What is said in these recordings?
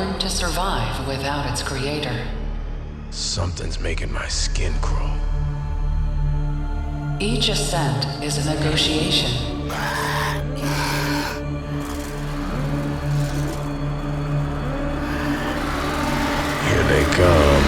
learned to survive without its creator. Something's making my skin crawl. Each ascent is a negotiation. Here they come.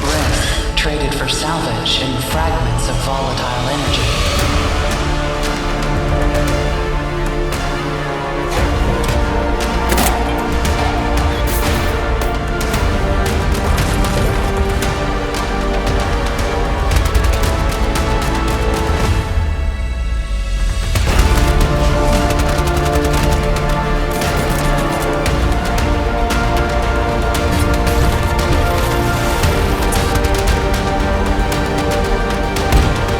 Risk traded for salvage and fragments of volatile energy.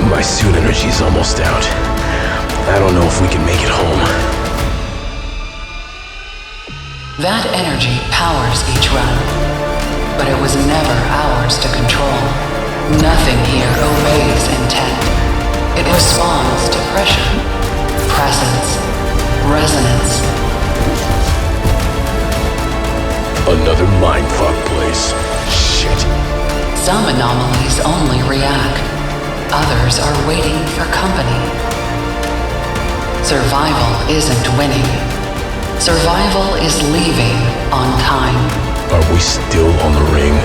My suit energy's almost out. I don't know if we can make it home. That energy powers each run, but it was never ours to control. Nothing here obeys intent. It responds to pressure, presence, resonance. Another mindfuck place. Shit. Some anomalies only react. Others are waiting for company. Survival isn't winning. Survival is leaving on time. Are we still on the ring?